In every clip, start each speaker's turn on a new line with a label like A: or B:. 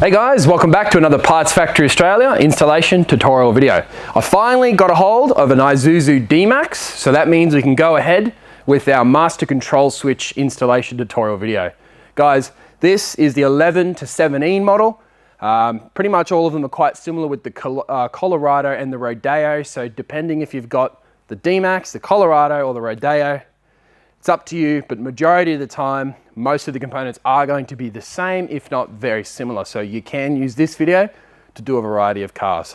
A: Hey guys, welcome back to another Parts Factory Australia installation tutorial video. I finally got a hold of an Isuzu D-Max, so that means we can go ahead with our master control switch installation tutorial video. Guys, this is the 11 to 17 model. Pretty much all of them are quite similar with the Colorado and the Rodeo, so depending if you've got the D-Max, the Colorado or the Rodeo, it's up to you, but majority of the time, most of the components are going to be the same, if not very similar. So you can use this video to do a variety of cars.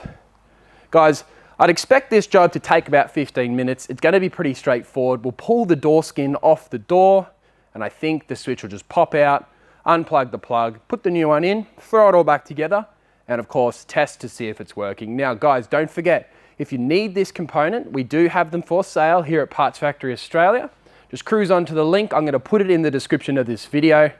A: Guys, I'd expect this job to take about 15 minutes. It's going to be pretty straightforward. We'll pull the door skin off the door, and I think the switch will just pop out, unplug the plug, put the new one in, throw it all back together, and of course, test to see if it's working. Now, guys, don't forget, if you need this component, we do have them for sale here at Parts Factory Australia. Just cruise onto the link. I'm going to put it in the description of this video.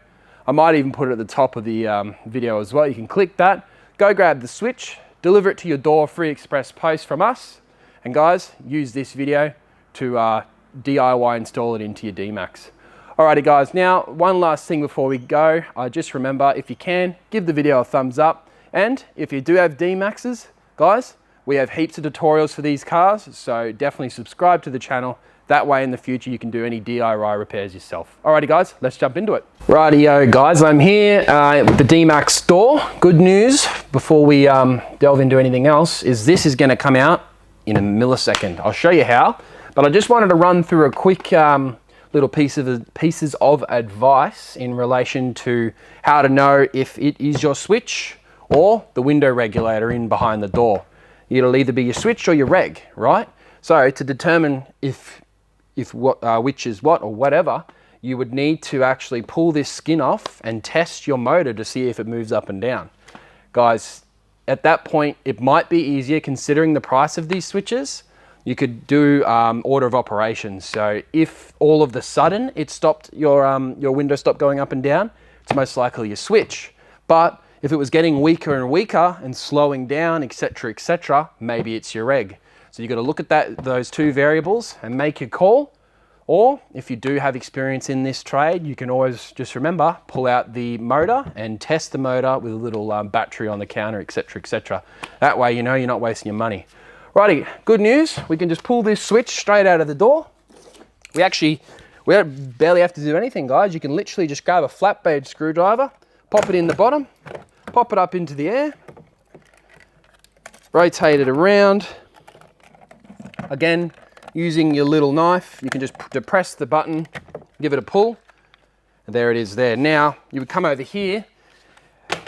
A: I might even put it at the top of the video as well. You can click that, go grab the switch, deliver it to your door, free express post from us. And guys, use this video to DIY install it into your D-Max. Alrighty guys, now one last thing before we go. Just remember, if you can, give the video a thumbs up. And if you do have D-Maxes, guys, we have heaps of tutorials for these cars, so definitely subscribe to the channel. That way in the future you can do any DIY repairs yourself. Alrighty guys, let's jump into it. Rightio guys, I'm here with the D-Max store. Good news, before we delve into anything else, is this is gonna come out in a millisecond. I'll show you how, but I just wanted to run through a quick little pieces of advice in relation to how to know if it is your switch or the window regulator in behind the door. It'll either be your switch or your reg, right? So to determine which is what or whatever, you would need to actually pull this skin off and test your motor to see if it moves up and down. Guys, at that point, it might be easier considering the price of these switches. You could do order of operations. So if all of the sudden it stopped, your window stopped going up and down, it's most likely your switch. But if it was getting weaker and weaker and slowing down, etc., maybe it's your reg. So you've got to look at those two variables and make your call. Or if you do have experience in this trade, you can always just remember, pull out the motor and test the motor with a little battery on the counter, etc. That way you know you're not wasting your money. Righty, good news, we can just pull this switch straight out of the door. We don't barely have to do anything, guys. You can literally just grab a flat blade screwdriver, pop it in the bottom, pop it up into the air, rotate it around. Again, using your little knife, you can just depress the button, give it a pull, and there it is there. Now, you would come over here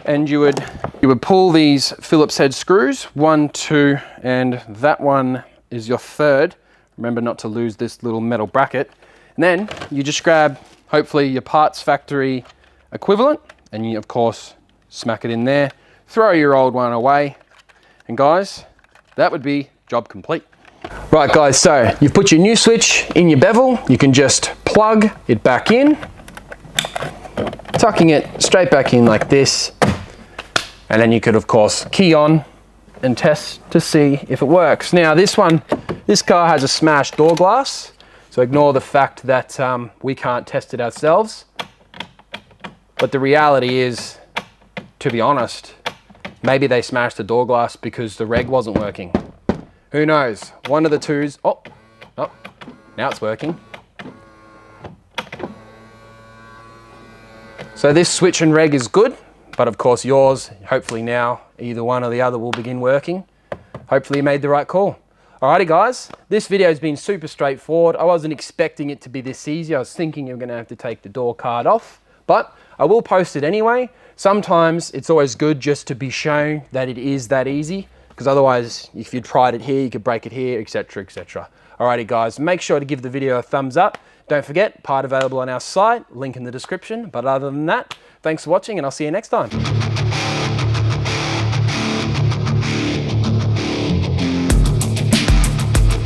A: and you would pull these Phillips head screws, 1, 2, and that one is your third. Remember not to lose this little metal bracket. And then you just grab, hopefully, your Parts Factory equivalent, and you, of course, smack it in there, throw your old one away, and guys, that would be job complete. Right guys, so you've put your new switch in your bevel. You can just plug it back in, tucking it straight back in like this. And then you could of course key on and test to see if it works. Now this car has a smashed door glass. So ignore the fact that we can't test it ourselves. But the reality is, to be honest, maybe they smashed the door glass because the reg wasn't working. Who knows? One of the twos. Oh, now it's working. So this switch and reg is good, but of course yours, hopefully now, either one or the other will begin working. Hopefully you made the right call. Alrighty guys, this video has been super straightforward. I wasn't expecting it to be this easy. I was thinking you're gonna have to take the door card off, but I will post it anyway. Sometimes it's always good just to be shown that it is that easy, because otherwise, if you tried it here, you could break it here, etc. Alrighty guys, make sure to give the video a thumbs up. Don't forget, part available on our site, link in the description. But other than that, thanks for watching and I'll see you next time.